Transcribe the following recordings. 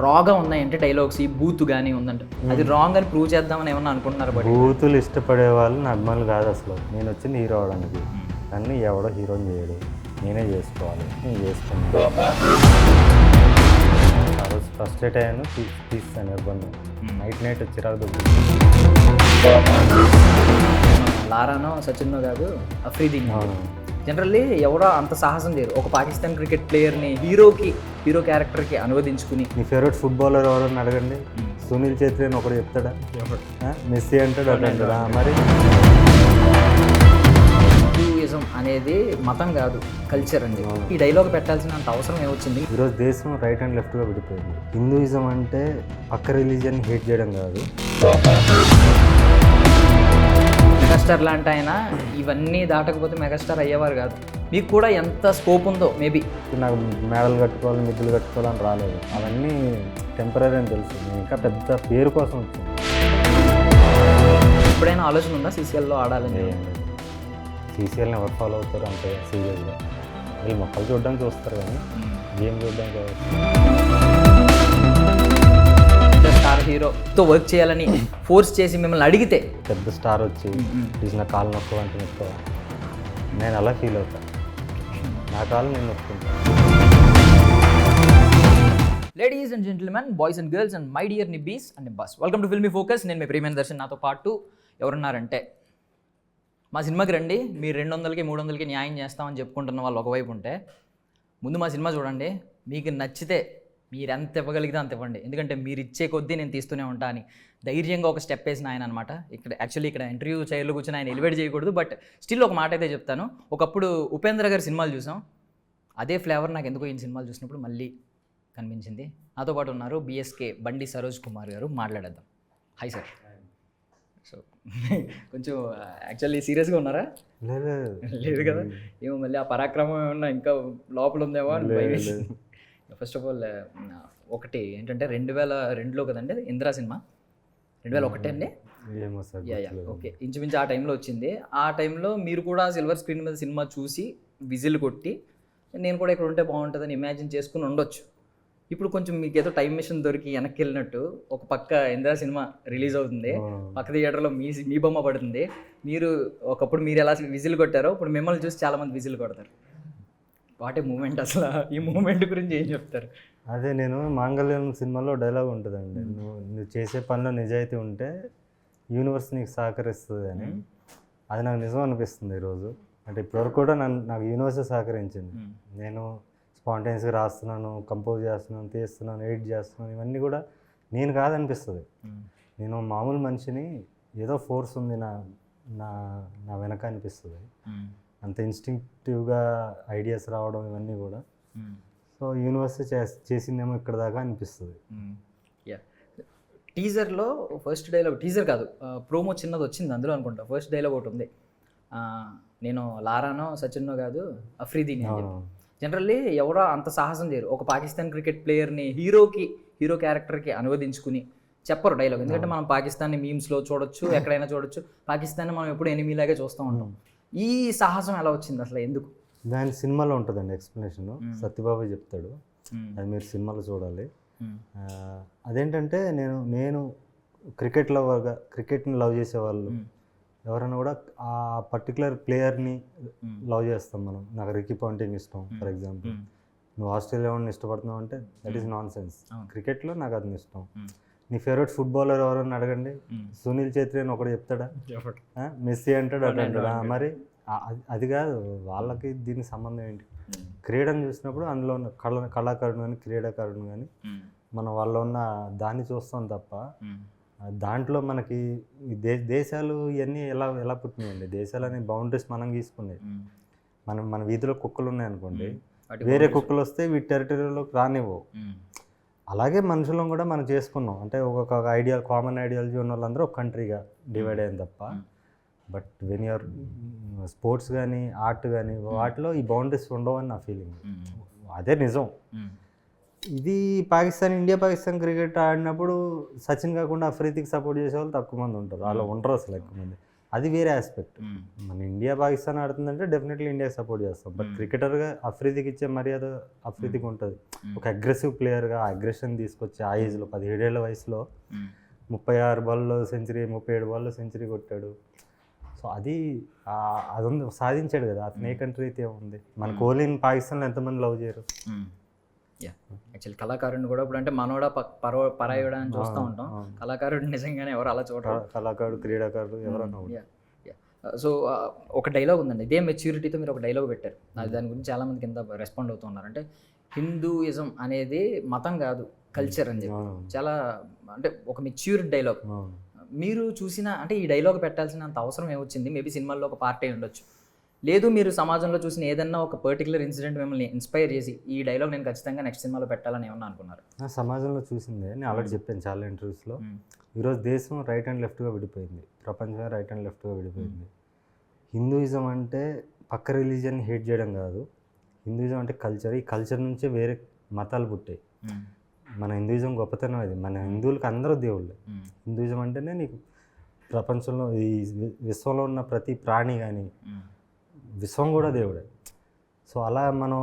రాగా ఉన్నాయంటే డైలాగ్స్ ఈ బూత్ కానీ ఉందంటే అది రాంగ్ అని ప్రూవ్ చేద్దామని ఏమన్నా అనుకుంటున్నారు? బట్ బూతులు ఇష్టపడే వాళ్ళు నా అభిమానులు కాదు అసలు. నేను వచ్చింది హీరో అవడానికి, నన్ను ఎవడో హీరోని చేయడు, నేనే చేసుకోవాలి, నేను చేసుకున్నాను. ఆ రోజు ఫ్రస్ట్రేట్ అయ్యాను, తీస్తాను ఇబ్బంది. నైట్ చిరాకు దొబ్బింది. లారానో సచిన్నో కాదు అఫ్రీదీన్ జనరల్లీ ఎవరో అంత సాహసం చేయరు. ఒక పాకిస్తాన్ క్రికెట్ ప్లేయర్ని హీరో క్యారెక్టర్కి అనువదించుకుని. మీ ఫేవరెట్ ఫుట్బాలర్ ఎవరని అడగండి, సునీల్ ఛేత్రి అని ఒకడు చెప్తాడా? మెస్సీ అంటాడు, అంటాడా? మరి హిందూయిజం అనేది మతం కాదు, కల్చర్ అండి. ఈ డైలాగ్ పెట్టాల్సినంత అవసరం ఏమొచ్చింది? ఈరోజు దేశం రైట్ అండ్ లెఫ్ట్గా విడిపోయింది. హిందూయిజం అంటే పక్క రిలీజియన్ హేట్ చేయడం కాదు. మెగాస్టార్ లాంటి ఆయన ఇవన్నీ దాటకపోతే మెగాస్టార్ అయ్యేవారు కాదు. మీకు కూడా ఎంత స్కోప్ ఉందో మేబీ. నాకు మెడలు కట్టుకోవాలి, మిద్దులు కట్టుకోవాలని రాలేదు. అవన్నీ టెంపరీ అని తెలుసు. నేను ఇంకా పెద్ద పేరు కోసం వచ్చింది. ఎప్పుడైనా ఆలోచన ఉందా సీసీఎల్లో ఆడాలని? సీసీఎల్ని ఎవరు ఫాలో అవుతారు అంతే సీరియస్గా? వీళ్ళు మొక్కలు చూడడానికి చూస్తారు కానీ గేమ్ చూడడానికి కాదు. స్టార్ హీరోతో వర్క్ చేయాలని ఫోర్స్ చేసి మిమ్మల్ని అడిగితే పెద్ద స్టార్ వచ్చి తీసిన కాలు నొక్క అంటే నొక్క, నేను అలా ఫీల్ అవుతాను. నా కాలు నేను నొక్కుంటాను. Ladies and gentlemen, boys and girls and my dear nibbis and nibbas, welcome to Filmy Focus. నేను మీ ప్రియమైన దర్శన్. నాతో పాటు ఎవరున్నారంటే, మా సినిమాకి రండి, మీరు 200కి 300కి న్యాయం చేస్తామని చెప్పుకుంటున్న వాళ్ళు ఒకవైపు ఉంటే, ముందు మా సినిమా చూడండి, మీకు నచ్చితే మీరు ఎంత ఇవ్వగలిగితే అంత ఇవ్వండి, ఎందుకంటే మీరు ఇచ్చే కొద్దీ నేను తీస్తూనే ఉంటా అని ధైర్యంగా ఒక స్టెప్ వేసిన ఆయన అనమాట. ఇక్కడ ఇంటర్వ్యూ చైర్లో కూర్చొని ఆయన ఎలివేట్ చేయకూడదు, బట్ స్టిల్ ఒక మాట అయితే చెప్తాను. ఒకప్పుడు ఉపేంద్ర గారి సినిమాలు చూసాం, అదే ఫ్లేవర్ నాకు ఎందుకో ఈ సినిమాలు చూసినప్పుడు మళ్ళీ కనిపించింది. నాతో పాటు ఉన్నారు బిఎస్కే బండి సరోజ్ కుమార్ గారు. మాట్లాడేద్దాం. Hi sir. సో కొంచెం యాక్చువల్లీ సీరియస్గా ఉన్నారా? లేదు కదా, ఏమో మళ్ళీ ఆ పరాక్రమం ఏమన్నా ఇంకా లోపల ఉందేమో అని భయం. ఫస్ట్ ఆఫ్ ఆల్ ఒకటి ఏంటంటే 2002లో కదండి ఇందిరా సినిమా, 2001 అండి. ఓకే, ఇంచుమించు ఆ టైంలో వచ్చింది. ఆ టైంలో మీరు కూడా సిల్వర్ స్క్రీన్ మీద సినిమా చూసి విజిల్ కొట్టి నేను కూడా ఇక్కడ ఉంటే బాగుంటుందని ఇమాజిన్ చేసుకుని ఉండొచ్చు. ఇప్పుడు కొంచెం మీకు ఏదో టైం మిషన్ దొరికి వెనక్కి వెళ్ళినట్టు, ఒక పక్క ఇందిరా సినిమా రిలీజ్ అవుతుంది, పక్క థియేటర్లో మీ బొమ్మ పడుతుంది. మీరు ఒకప్పుడు మీరు ఎలా విజిల్ కొట్టారో ఇప్పుడు మిమ్మల్ని చూసి చాలామంది విజిల్ కొడతారు. వాటే మూమెంట్ అసలు, ఈ మూమెంట్ గురించి ఏం చెప్తారు? అదే నేను మాంగళ్యం సినిమాలో డైలాగ్ ఉంటుందండి, నువ్వు చేసే పనిలో నిజాయితీ ఉంటే యూనివర్స్ నీకు సహకరిస్తుంది అని. అది నాకు నిజం అనిపిస్తుంది ఈరోజు. అంటే ఇప్పటివరకు కూడా నాకు యూనివర్సే సహకరించింది. నేను స్పాంటేనియస్గా రాస్తున్నాను, కంపోజ్ చేస్తున్నాను, తీస్తున్నాను, ఎడిట్ చేస్తున్నాను, ఇవన్నీ కూడా నేను కాదనిపిస్తుంది. నేను మామూలు మనిషిని, ఏదో ఫోర్స్ ఉంది నా నా వెనక అనిపిస్తుంది. అంత ఇన్స్టింక్టివ్గా ఐడియాస్ రావడం ఇవన్నీ కూడా. సో యూనివర్స్ చేసిందేమో ఇక్కడ దాకా అనిపిస్తుంది. టీజర్లో ఫస్ట్ డైలాగ్, టీజర్ కాదు ప్రోమో చిన్నది వచ్చింది అందులో అనుకుంటా. ఫస్ట్ డైలాగ్ ఒకటి ఉంది, నేను లారానో సచిన్నో కాదు అఫ్రీదీన్ అని చెప్పి. జనరల్లీ ఎవరో అంత సాహసం చేయరు. ఒక పాకిస్తాన్ క్రికెట్ ప్లేయర్ని హీరో క్యారెక్టర్కి అనువదించుకుని చెప్పరు డైలాగ్. ఎందుకంటే మనం పాకిస్తాన్ని మీమ్స్లో చూడొచ్చు, ఎక్కడైనా చూడొచ్చు. పాకిస్తాన్ని మనం ఎప్పుడు ఎనిమీలాగే చూస్తూ ఉంటాం. ఈ సాహసం ఎలా వచ్చింది అసలు, ఎందుకు? దాని సినిమాలో ఉంటుందండి ఎక్స్ప్లెనేషన్, సత్యబాబు చెప్తాడు, అది మీరు సినిమాలో చూడాలి. అదేంటంటే నేను క్రికెట్ లవర్గా, క్రికెట్ని లవ్ చేసేవాళ్ళు ఎవరైనా కూడా ఆ పర్టికులర్ ప్లేయర్ని లవ్ చేస్తాం మనం. నాకు రికీ పాంటింగ్ ఇష్టం ఫర్ ఎగ్జాంపుల్. నువ్వు ఆస్ట్రేలియా వాడిని ఇష్టపడుతున్నావు అంటే దట్ ఈస్ నాన్ సెన్స్. క్రికెట్లో నాకు అది ఇష్టం. నీ ఫేవరెట్ ఫుట్బాలర్ ఎవరని అడగండి, సునీల్ ఛేత్రి అని ఒకటి చెప్తాడా? మెస్సీ అంటాడు, అంటాడా? మరి అది కాదు, వాళ్ళకి దీనికి సంబంధం ఏంటి? క్రీడను చూసినప్పుడు అందులో ఉన్న కళాకారుడు కానీ క్రీడాకారుడు కానీ మనం వాళ్ళలో ఉన్న దాన్ని చూస్తాం తప్ప దాంట్లో మనకి దేశాలు ఇవన్నీ ఎలా పుట్టినాయండి? దేశాలు అనే బౌండరీస్ మనం గీసుకునేది. మన వీధిలో కుక్కలు ఉన్నాయనుకోండి, వేరే కుక్కలు వస్తే వీటి టెరిటరీలోకి రానివ్వవు. అలాగే మనుషులను కూడా మనం చేసుకున్నాం. అంటే ఒక్కొక్క కామన్ ఐడియాలజీ ఉన్న వాళ్ళందరూ ఒక కంట్రీగా డివైడ్ అయ్యింది తప్ప. బట్ వెన్ యూఆర్ స్పోర్ట్స్ కానీ ఆర్ట్ కానీ వాటిలో ఈ బౌండరీస్ ఉండవని నా ఫీలింగ్. అదే నిజం. ఇది ఇండియా పాకిస్తాన్ క్రికెట్ ఆడినప్పుడు సచిన్ కాకుండా అఫ్రీదీకి సపోర్ట్ చేసే వాళ్ళు తక్కువ మంది ఉంటారు. అలా ఉండరు అసలు ఎక్కువ మంది. అది వేరే ఆస్పెక్ట్. మన ఇండియా పాకిస్తాన్ ఆడుతుందంటే డెఫినెట్లీ ఇండియాకి సపోర్ట్ చేస్తాం. బట్ క్రికెటర్గా అఫ్రిదికి ఇచ్చే మర్యాద అఫ్రిదికి ఉంటుంది. ఒక అగ్రెసివ్ ప్లేయర్గా అగ్రెషన్ తీసుకొచ్చి ఆ ఏజ్లో 17 ఏళ్ల వయసులో 36 బాల్లో సెంచరీ, 37 బాల్లో సెంచరీ కొట్టాడు. సో అది అదొంది సాధించాడు కదా. అతను ఏ కంట్రీ అయితే ఉంది. మన కోహ్లీని పాకిస్తాన్లో ఎంతమంది లవ్ చేయరు. యాక్చువల్లీ కళాకారుడిని కూడా ఇప్పుడు అంటే మనోడా పరాయోడా అని చూస్తూ ఉంటాం. కళాకారుడు నిజంగానే ఎవరు అలా చూడరు. కళాకారుడు, క్రీడాకారుడు ఎవరన్నా. సో ఒక డైలాగ్ ఉందండి, ఇదే మెచ్యూరిటీతో మీరు ఒక డైలాగ్ పెట్టారు. దాని గురించి చాలామంది కింద రెస్పాండ్ అవుతున్నారు. అంటే హిందూయిజం అనేది మతం కాదు, కల్చర్ అని చెప్పి చాలా అంటే ఒక మెచ్యూర్ డైలాగ్. మీరు చూసిన అంటే ఈ డైలాగ్ పెట్టాల్సినంత అవసరం ఏమొచ్చింది? మేబీ సినిమాల్లో ఒక పార్ట్ అయి ఉండొచ్చు, లేదు మీరు సమాజంలో చూసిన ఏదన్నా ఒక పర్టికులర్ ఇన్సిడెంట్ మిమ్మల్ని ఇన్స్పైర్ చేసి ఈ డైలాగ్ నేను ఖచ్చితంగా నెక్స్ట్ సినిమాలో పెట్టాలని ఏమన్నా అనుకున్నారు? సమాజంలో చూసిందే నేను ఆల్రెడీ చెప్పాను చాలా ఇంటర్వ్యూస్లో. ఈరోజు దేశం రైట్ అండ్ లెఫ్ట్గా విడిపోయింది, ప్రపంచమే రైట్ అండ్ లెఫ్ట్గా విడిపోయింది. హిందూయిజం అంటే పక్క రిలీజియన్ హేట్ చేయడం కాదు, హిందూయిజం అంటే కల్చర్. ఈ కల్చర్ నుంచే వేరే మతాలు పుట్టాయి. మన హిందూయిజం గొప్పతనం అది. మన హిందువులకి అందరూ దేవుళ్ళే. హిందూయిజం అంటేనే నీకు ప్రపంచంలో ఈ విశ్వంలో ఉన్న ప్రతి ప్రాణి కానీ విశ్వం కూడా దేవుడే. సో అలా మనం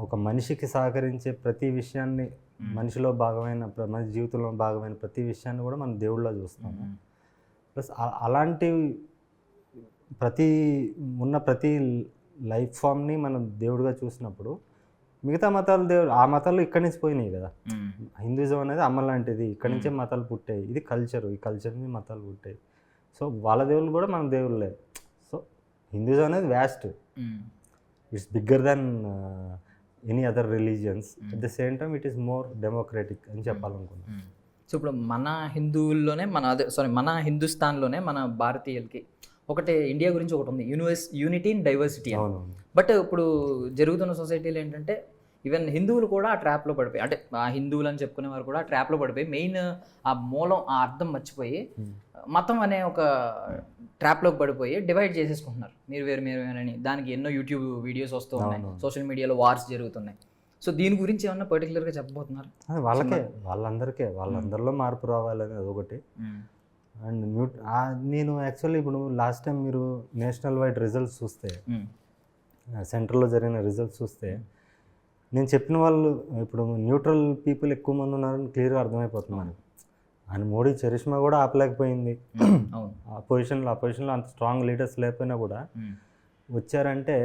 ఒక మనిషికి సహకరించే ప్రతి విషయాన్ని, మనిషిలో భాగమైన మన జీవితంలో భాగమైన ప్రతి విషయాన్ని కూడా మనం దేవుళ్ళ చూస్తాము. ప్లస్ అలాంటి ప్రతి లైఫ్ ఫామ్ని మనం దేవుడిగా చూసినప్పుడు మిగతా మతాలు దేవుడు ఆ మతాలు ఇక్కడి నుంచి పోయినాయి కదా. హిందూయిజం అనేది అమ్మ లాంటిది, ఇక్కడి నుంచే మతాలు పుట్టాయి. ఇది కల్చరు, ఈ కల్చర్ నుంచి మతాలు పుట్టాయి. సో వాళ్ళ దేవుళ్ళు కూడా మన దేవుళ్ళే. సో హిందూయిజం అనేది vast, it's bigger than any other religions. At the same time it is more democratic అని చెప్పాలనుకున్నాను. సో ఇప్పుడు మన హిందువుల్లోనే మన హిందుస్థాన్లోనే మన భారతీయులకి ఒకటి ఇండియా గురించి ఒకటి ఉంది, యూనిటీ ఇన్ డైవర్సిటీ. బట్ ఇప్పుడు జరుగుతున్న సొసైటీలో ఏంటంటే ఈవెన్ హిందువులు కూడా ఆ ట్రాప్లో పడిపోయి, అంటే ఆ హిందువులు అని చెప్పుకునే వారు కూడా ఆ ట్రాప్లో పడిపోయి మెయిన్ ఆ మూలం ఆ అర్థం మర్చిపోయి మతం అనే ఒక ట్రాప్లోకి పడిపోయి డివైడ్ చేసేసుకుంటున్నారు. మీరు వేరు అని దానికి ఎన్నో యూట్యూబ్ వీడియోస్ వస్తూ ఉన్నాయి, సోషల్ మీడియాలో వార్స్ జరుగుతున్నాయి. సో దీని గురించి ఏమన్నా పర్టికులర్గా చెప్పబోతున్నారు? వాళ్ళందరిలో మార్పు రావాలని అదొకటి. అండ్ నేను యాక్చువల్లీ ఇప్పుడు లాస్ట్ టైం మీరు నేషనల్ వైడ్ రిజల్ట్స్ చూస్తే, సెంట్రల్లో జరిగిన రిజల్ట్స్ చూస్తే నేను చెప్పిన వాళ్ళు ఇప్పుడు న్యూట్రల్ పీపుల్ ఎక్కువ మంది ఉన్నారని క్లియర్గా అర్థమైపోతుంది మనకి. ఆయన మోడీ చరిష్మా కూడా ఆపలేకపోయింది. ఆ పొజిషన్లో అంత స్ట్రాంగ్ లీడర్స్ లేకపోయినా కూడా వచ్చారంటే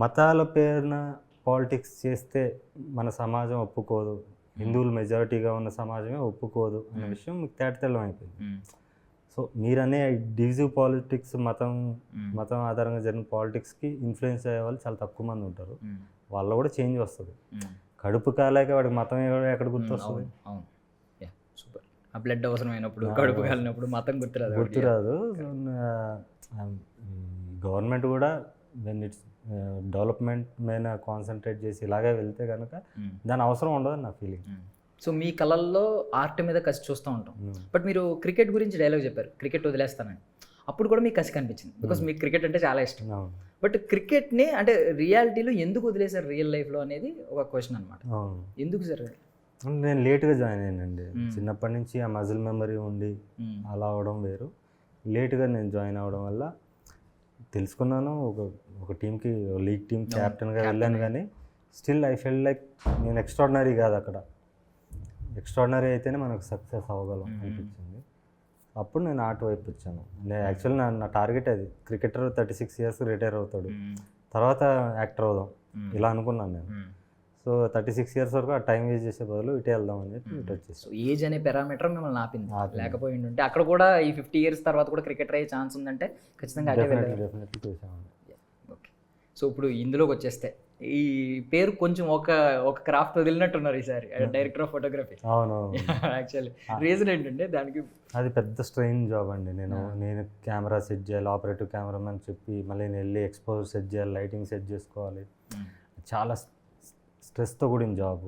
మతాల పేరున పాలిటిక్స్ చేస్తే మన సమాజం ఒప్పుకోదు, హిందువులు మెజారిటీగా ఉన్న సమాజమే ఒప్పుకోదు అనే విషయం మీకు తేటతెల్లం అయిపోయింది. సో మీరనే డివిజివ్ పాలిటిక్స్, మతం ఆధారంగా జరిగిన పాలిటిక్స్కి ఇన్ఫ్లుయెన్స్ అయ్యే వాళ్ళు చాలా తక్కువ మంది ఉంటారు. వాళ్ళలో కూడా చేంజ్ వస్తుంది. కడుపు కాలేక వాడికి మతం ఎక్కడ గుర్తొస్తుంది? సూపర్. ఆ బ్లడ్ అవసరమైనప్పుడు, కడుపు కాలినప్పుడు మతం గుర్తురాదు. గవర్నమెంట్ కూడా వెన్ ఇట్స్ డెవలప్మెంట్ మీద కాన్సన్ట్రేట్ చేసి ఇలాగే వెళ్తే కనుక దాని అవసరం ఉండదని నా ఫీలింగ్. సో మీ కళల్లో ఆర్ట్ మీద కసి చూస్తూ ఉంటాం. బట్ మీరు క్రికెట్ గురించి డైలాగ్ చెప్పారు, క్రికెట్ వదిలేస్తానని. అప్పుడు కూడా మీకు కసి కనిపించింది, బికాస్ మీకు క్రికెట్ అంటే చాలా ఇష్టం. బట్ క్రికెట్ని అంటే రియాలిటీలో ఎందుకు వదిలేశారు రియల్ లైఫ్లో అనేది ఒక క్వశ్చన్ అనమాట. ఎందుకు సార్? నేను లేట్గా జాయిన్ అయ్యానండి. చిన్నప్పటి నుంచి ఆ మజిల్ మెమరీ ఉండి అలా అవడం వేరు. లేట్గా నేను జాయిన్ అవ్వడం వల్ల తెలుసుకున్నాను. ఒక టీంకి, లీగ్ టీమ్ క్యాప్టెన్గా వెళ్ళాను. కానీ స్టిల్ ఐ ఫెల్ లైక్ నేను ఎక్స్ట్రాడినరీ కాదు. అక్కడ ఎక్స్ట్రాడినరీ అయితేనే మనకు సక్సెస్ అవ్వగలం అనిపించింది. అప్పుడు నేను ఆర్ట్ వైపు వచ్చాను. నేను యాక్చువల్లీ నా టార్గెట్ అది, క్రికెటర్ 36 years రిటైర్ అవుతాడు, తర్వాత యాక్టర్ అవుదాం ఇలా అనుకున్నాను నేను. సో 36 years వరకు ఆ టైం వేస్ట్ చేసే బదులు ఇటే వెళ్దామని చెప్పి ఇటు వచ్చేసి. ఏజ్ అనే పారామీటర్ మిమ్మల్ని ఆపింది. లేకపోయి ఉంటే అక్కడ కూడా ఈ 50 years తర్వాత కూడా క్రికెటర్ అయ్యే ఛాన్స్ ఉందంటే ఖచ్చితంగా డెఫినెట్లీ చూసామండి. ఓకే. సో ఇప్పుడు ఇందులోకి వచ్చేస్తే ఈ పేరు కొంచెం ఒక క్రాఫ్ట్ వదిలినట్టున్నారు ఈసారి, డైరెక్టర్ ఆఫ్ ఫోటోగ్రఫీ. అవును. యాక్చువల్లీ రీజన్ ఏంటంటే దానికి అది పెద్ద స్ట్రెయిన్ జాబ్ అండి. నేను కెమెరా సెట్ చేయాలి, ఆపరేటివ్ కెమెరామెన్ చెప్పి మళ్ళీ నేను వెళ్ళి ఎక్స్పోజర్ సెట్ చేయాలి, లైటింగ్ సెట్ చేసుకోవాలి, చాలా స్ట్రెస్తో కూడిన జాబ్.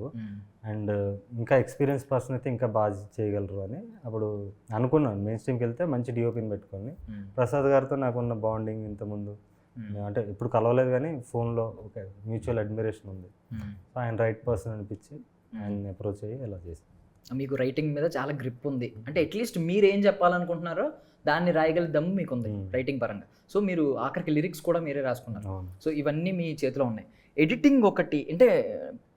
అండ్ ఇంకా ఎక్స్పీరియన్స్ పర్సన్ అయితే ఇంకా బాగా చేయగలరు అని అప్పుడు అనుకున్నాను. మెయిన్ స్ట్రీమ్కి వెళ్తే మంచి డిఓపిని పెట్టుకొని, ప్రసాద్ గారితో నాకున్న బాండింగ్ ఇంతకుముందు అంటే ఎప్పుడు కలవలేదు కానీ ఫోన్లో ఒక మ్యూచువల్ అడ్మిరేషన్ ఉంది. సో ఆయన రైట్ పర్సన్ అనిపించి ఆయన అప్రోచ్ అయ్యి ఇలా చేశాను. మీకు రైటింగ్ మీద చాలా గ్రిప్ ఉంది, అంటే అట్లీస్ట్ మీరు ఏం చెప్పాలనుకుంటున్నారో దాన్ని రాయగల దమ్ము మీకు ఉంది రైటింగ్ పరంగా. సో మీరు ఆఖరికి లిరిక్స్ కూడా మీరే రాసుకున్నారు. సో ఇవన్నీ మీ చేతిలో ఉన్నాయి. ఎడిటింగ్ ఒకటి అంటే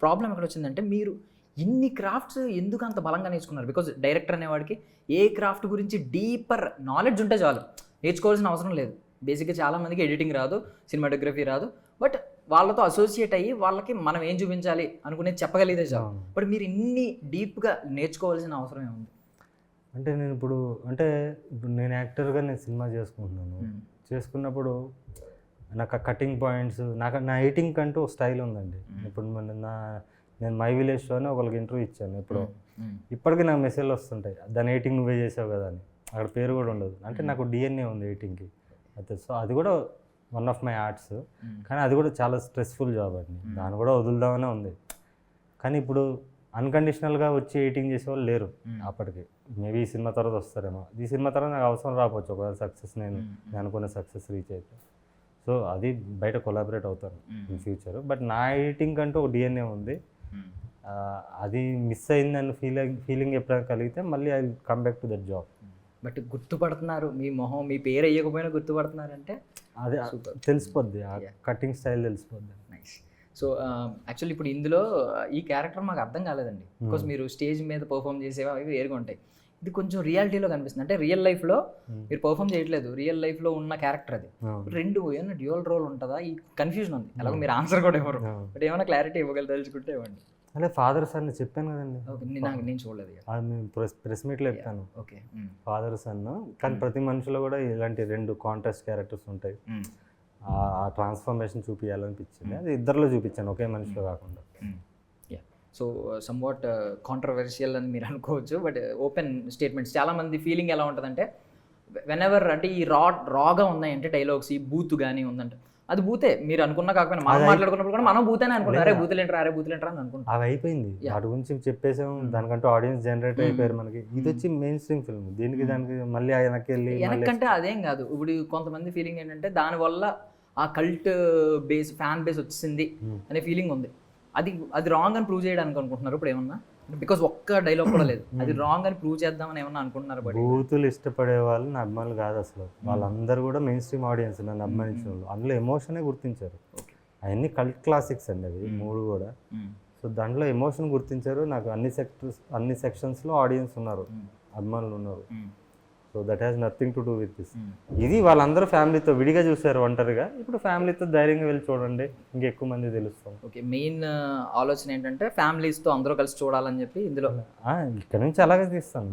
ప్రాబ్లం ఎక్కడ వచ్చిందంటే, మీరు ఇన్ని క్రాఫ్ట్స్ ఎందుకు అంత బలంగా నేర్చుకున్నారు? బికాజ్ డైరెక్టర్ అనేవాడికి ఏ క్రాఫ్ట్ గురించి డీపర్ నాలెడ్జ్ ఉంటే చాలు, నేర్చుకోవాల్సిన అవసరం లేదు. బేసిక్గా చాలామందికి ఎడిటింగ్ రాదు, సినిమాటోగ్రఫీ రాదు, బట్ వాళ్ళతో అసోసియేట్ అయ్యి వాళ్ళకి మనం ఏం చూపించాలి అనుకునేది చెప్పగలిగితే చాలు. బట్ మీరు ఇన్ని డీప్గా నేర్చుకోవాల్సిన అవసరం ఏముంది? అంటే నేను ఇప్పుడు నేను యాక్టర్గా నేను సినిమా చేసుకుంటున్నాను. చేసుకున్నప్పుడు నాకు ఆ కటింగ్ పాయింట్స్, నా ఎడిటింగ్ కంటూ ఒక స్టైల్ ఉందండి. ఇప్పుడు నేను మై విలేజ్లోనే ఒకరికి ఇంటర్వ్యూ ఇచ్చాను ఇప్పుడు. ఇప్పటికీ నాకు మెసేజ్లు వస్తుంటాయి, దాని ఎడిటింగ్ నువ్వే చేసావు కదా అని. అక్కడ పేరు కూడా ఉండదు. అంటే నాకు డిఎన్ఏ ఉంది ఎడిటింగ్కి అయితే. సో అది కూడా వన్ ఆఫ్ మై ఆర్ట్స్. కానీ అది కూడా చాలా స్ట్రెస్ఫుల్ జాబ్ అండి. దాన్ని కూడా వదులుదామనే ఉంది. కానీ ఇప్పుడు అన్కండిషనల్గా వచ్చి ఎడిటింగ్ చేసేవాళ్ళు లేరు అప్పటికి. మేబీ ఈ సినిమా తర్వాత వస్తారేమో. ఈ సినిమా తర్వాత నాకు అవసరం రాకపోవచ్చు ఒకవేళ సక్సెస్ నేను అనుకున్న సక్సెస్ రీచ్ అయితే. సో అది బయట కొలాబరేట్ అవుతాను ఇన్ ఫ్యూచర్. బట్ నా ఎడిటింగ్ అంటూ ఒక డిఎన్ఏ ఉంది. అది మిస్ అయిందని ఫీలింగ్ ఎప్పుడైనా కలిగితే మళ్ళీ I come back to that job. But గుర్తుపడుతున్నారు, మీ మొహం మీ పేరు వేయకపోయినా గుర్తుపడుతున్నారంటే అదే తెలిసిపోద్ది, కటింగ్ స్టైల్ తెలిసిపోద్ది. నైస్. సో యాక్చువల్లీ ఇప్పుడు ఇందులో ఈ క్యారెక్టర్ మాకు అర్థం కాలేదండి. బికాస్ మీరు స్టేజ్ మీద పర్ఫామ్ చేసేవి అవి వేరుగా ఉంటాయి, ఇది కొంచెం రియాలిటీలో కనిపిస్తుంది. అంటే రియల్ లైఫ్లో మీరు పర్ఫామ్ చేయట్లేదు, రియల్ లైఫ్లో ఉన్న క్యారెక్టర్ అది. రెండు ఏమైనా డ్యూయల్ రోల్ ఉంటుందా? ఈ కన్ఫ్యూజన్ ఉంది. అలాగే మీరు ఆన్సర్ కూడా ఇవ్వరు, బట్ ఏమైనా క్లారిటీ ఇవ్వగలి తెలుసుకుంటే ఇవ్వండి. అదే ఫాదర్ సన్ చెప్పాను కదండి. నేను చూడలేదు, ప్రెస్ మీట్లో చెప్తాను. Okay, father son. కానీ ప్రతి మనిషిలో కూడా ఇలాంటి రెండు కాంట్రాస్ట్ క్యారెక్టర్స్ ఉంటాయి. ఆ ట్రాన్స్ఫర్మేషన్ చూపించాలనిపించింది, అది ఇద్దరిలో చూపించాను, ఒకే మనిషిలో కాకుండా. సో సమ్వాట్ కాంట్రవర్షియల్ అని మీరు అనుకోవచ్చు, బట్ ఓపెన్ స్టేట్మెంట్స్. చాలామంది ఫీలింగ్ ఎలా ఉంటుందంటే, వెనెవర్ అంటే ఈ రాగా ఉన్నాయంటే డైలాగ్స్, ఈ బూత్ కానీ ఉందంటే అది బూతే. మీరు అనుకున్నా కాకపోయినా మనం మాట్లాడుకున్నప్పుడు కూడా మనం బూతేనే అనుకుంటాం, అరే బూతులేంట్రా అని అనుకుంటాం. అది అయిపోయింది, వాటి గురించి చెప్పేసాం, దానికంటూ ఆడియన్స్ జనరేట్ అయిపోయారు మనకి. ఇది వచ్చి మెయిన్ స్ట్రీమ్ ఫిల్మ్, దానికి మళ్ళీ వెనక్కి వెళ్ళి వెనక్కంటే అదేం కాదు. ఇప్పుడు కొంతమంది ఫీలింగ్ ఏంటంటే దానివల్ల ఆ కల్ట్ బేస్, ఫ్యాన్ బేస్ వచ్చింది అనే ఫీలింగ్ ఉంది. అది రాంగ్ అని ప్రూవ్ చేయడానికి అనుకుంటున్నారు ఇప్పుడు ఏమన్నా? బికాస్ ఒక్క డైలాగ్ కూడా లేదు, అది రాంగ్ అని ప్రూవ్ చేద్దామని ఏమన్నా అనుకుంటున్నారు? బూతులు ఇష్టపడే వాళ్ళు నా అభిమానులు కాదు అసలు. వాళ్ళందరూ కూడా మెయిన్ స్ట్రీమ్ ఆడియన్స్, నన్ను అభిమానించిన వాళ్ళు. అందులో ఎమోషనే గుర్తించారు. అవన్నీ కల్ట్ క్లాసిక్స్ అండి అవి మూడు కూడా. సో దాంట్లో ఎమోషన్ గుర్తించారు. నాకు అన్ని సెక్షన్స్లో ఆడియన్స్ ఉన్నారు, అభిమానులు ఉన్నారు. So that has nothing to do with this. ఇది వాళ్ళందరూ ఫ్యామిలీతో విడిగా చూశారు ఒంటరిగా, ఇప్పుడు ఫ్యామిలీతో ధైర్యంగా వెళ్ళి చూడండి, ఇంకెక్కువ మంది తెలుస్తాం. ఓకే, మెయిన్ ఆలోచన ఏంటంటే ఫ్యామిలీస్తో అందరూ కలిసి చూడాలని చెప్పి ఇందులో ఇక్కడ నుంచి అలాగే తీస్తాను.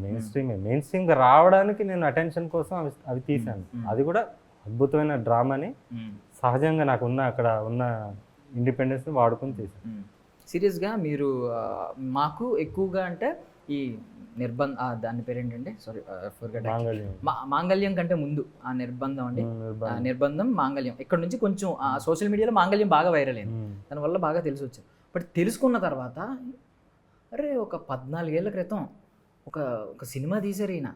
మెయిన్ స్ట్రీమ్గా రావడానికి నేను అటెన్షన్ కోసం అవి తీశాను. అది కూడా అద్భుతమైన డ్రామాని సహజంగా నాకు అక్కడ ఉన్న ఇండిపెండెన్స్ని వాడుకొని తీశాను. సీరియస్గా మీరు మాకు ఎక్కువగా అంటే ఈ దాని పేరు ఏంటంటే, సారీ ఫర్గట్, మాంగళ్యం కంటే ముందు ఆ నిర్బంధం అండి, నిర్బంధం మాంగళ్యం, ఇక్కడ నుంచి కొంచెం సోషల్ మీడియాలో మాంగళ్యం బాగా వైరల్ అయింది, దానివల్ల బాగా తెలిసి వచ్చింది. బట్ తెలుసుకున్న తర్వాత అరే ఒక 14 ఏళ్ల క్రితం ఒక సినిమా తీశారు ఈయన,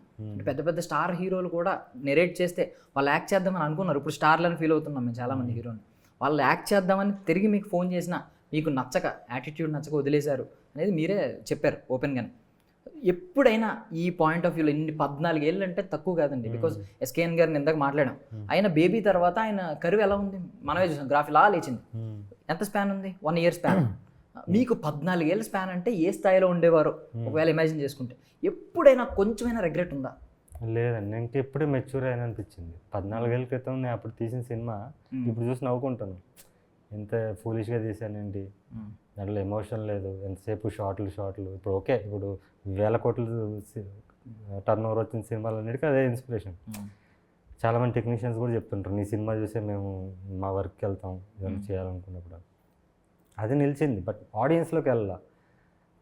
పెద్ద పెద్ద స్టార్ హీరోలు కూడా నెరేట్ చేస్తే వాళ్ళు యాక్ట్ చేద్దామని అనుకున్నారు. ఇప్పుడు స్టార్లని ఫీల్ అవుతున్నాం మేము చాలామంది హీరోని, వాళ్ళు యాక్ట్ చేద్దామని తిరిగి మీకు ఫోన్ చేసినా మీకు నచ్చక, యాటిట్యూడ్ నచ్చక వదిలేశారు అనేది మీరే చెప్పారు ఓపెన్గానే. ఎప్పుడైనా ఈ పాయింట్ ఆఫ్ వ్యూలో ఇన్ని 14 ఏళ్ళు అంటే తక్కువ కాదండి. బికాజ్ ఎస్కేఎన్ గారిని ఇందాక మాట్లాడాం, ఆయన బేబీ తర్వాత ఆయన కరువు ఎలా ఉంది మనమే చూసాం, గ్రాఫ్ ఇలా లేచింది. ఎంత స్పాన్ ఉంది? 1 year స్పాన్. మీకు 14 ఏళ్ళ స్పాన్ అంటే ఏ స్థాయిలో ఉండేవారో ఒకవేళ ఇమాజిన్ చేసుకుంటే. ఎప్పుడైనా కొంచెమైనా రిగ్రెట్ ఉందా? లేదండి, నేను ఎప్పుడే మెచ్యూర్ అయినా అనిపించింది. 14 ఏళ్ళ క్రితం నేను అప్పుడు తీసిన సినిమా ఇప్పుడు చూసి నవ్వుకుంటాను, ఎంత ఫూలిష్గా తీశానేంటి, దాంట్లో ఎమోషన్ లేదు, ఎంతసేపు షార్ట్లు. ఇప్పుడు ఓకే, ఇప్పుడు 1000 కోట్లు టర్న్ ఓవర్ వచ్చిన సినిమాలన్నిటికీ అదే ఇన్స్పిరేషన్. చాలామంది టెక్నీషియన్స్ కూడా చెప్తుంటారు, నీ సినిమా చూసే మేము మా వర్క్కి వెళ్తాం ఏమైనా చేయాలనుకున్నప్పుడు. అది నిలిచింది, బట్ ఆడియన్స్లోకి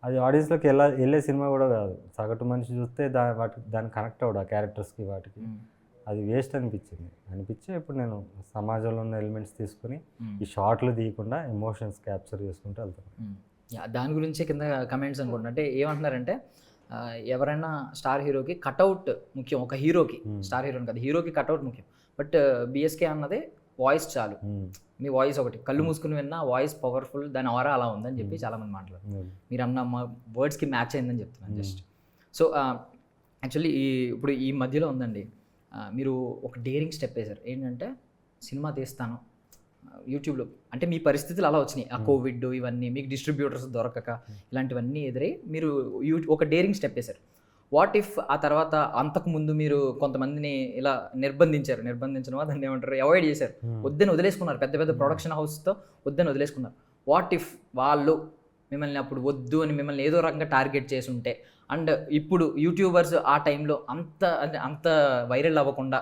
అది ఆడియన్స్లోకి వెళ్ళే సినిమా కూడా కాదు. సగటు మనిషి చూస్తే దాన్ని కనెక్ట్ అవ్వడు ఆ క్యారెక్టర్స్కి, వాటికి. అది వేస్ట్ అనిపించి ఇప్పుడు నేను సమాజంలో ఉన్న ఎలిమెంట్స్ తీసుకుని ఈ షార్ట్లు తీయకుండా ఎమోషన్స్ క్యాప్చర్ చేసుకుంటూ వెళ్తాను. దాని గురించే కింద కమెంట్స్ అనుకుంటున్నా. అంటే ఏమంటున్నారంటే, ఎవరైనా స్టార్ హీరోకి కట్అవుట్ ముఖ్యం, ఒక హీరోకి, స్టార్ హీరోని కదా, హీరోకి కట్అవుట్ ముఖ్యం. బట్ బిఎస్కే అన్నది వాయిస్ చాలు, మీ వాయిస్ ఒకటి కళ్ళు మూసుకుని విన్నా వాయిస్ పవర్ఫుల్, దాని ఆరా అలా ఉందని చెప్పి చాలామంది మాట్లాడారు. మీరు అన్న మా వర్డ్స్కి మ్యాచ్ అయిందని చెప్తున్నాను జస్ట్. సో యాక్చువల్లీ ఇప్పుడు ఈ మధ్యలో ఉందండి, మీరు ఒక డేరింగ్ స్టెప్ వేశారు. ఏంటంటే సినిమా తీస్తాను యూట్యూబ్లో, అంటే మీ పరిస్థితులు అలా వచ్చినాయి, ఆ కోవిడ్ ఇవన్నీ, మీకు డిస్ట్రిబ్యూటర్స్ దొరకక ఇలాంటివన్నీ ఎదురై మీరు ఒక డేరింగ్ స్టెప్ వేశారు. వాట్ ఇఫ్ ఆ తర్వాత అంతకుముందు మీరు కొంతమందిని ఇలా నిర్బంధించడం దాన్ని ఏమంటారు, అవాయిడ్ చేశారు, వద్దని వదిలేసుకున్నారు, పెద్ద పెద్ద ప్రొడక్షన్ హౌస్తో వద్దని వదిలేసుకున్నారు. వాట్ ఇఫ్ వాళ్ళు మిమ్మల్ని అప్పుడు వద్దు అని మిమ్మల్ని ఏదో రకంగా టార్గెట్ చేసి ఉంటే, అండ్ ఇప్పుడు యూట్యూబర్స్ ఆ టైంలో అంత వైరల్ అవ్వకుండా,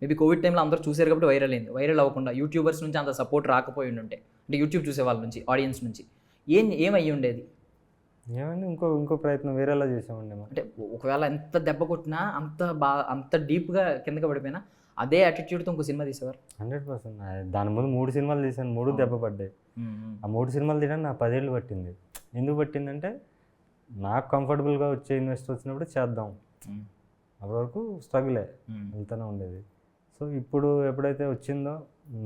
మేబీ కోవిడ్ టైంలో అందరూ చూసారు కాబట్టి వైరల్ అవ్వకుండా యూట్యూబర్స్ నుంచి అంత సపోర్ట్ రాకపోయి ఉంటే, అంటే యూట్యూబ్ చూసే వాళ్ళ నుంచి, ఆడియన్స్ నుంచి ఏమయ్యి ఉండేది? ఏమండి ఇంకో ప్రయత్నం వేరేలా చేసామండి. అంటే ఒకవేళ ఎంత దెబ్బ కొట్టినా అంత డీప్గా కిందకి పడిపోయినా అదే యాటిట్యూడ్తో ఇంకో సినిమా తీసేవారు. 100%. దాని ముందు 3 సినిమాలు తీసాను, 3 దెబ్బ పడ్డాయి. ఆ 3 సినిమాలు తీయడానికి నాకు 10 ఏళ్ళు పట్టింది. ఎందుకు పట్టిందంటే నాకు కంఫర్టబుల్గా వచ్చే ఇన్వెస్ట్ వచ్చినప్పుడు చేద్దాం, అప్పటి వరకు స్ట్రగులే వెళ్తూనే ఉండేది. సో ఇప్పుడు ఎప్పుడైతే వచ్చిందో,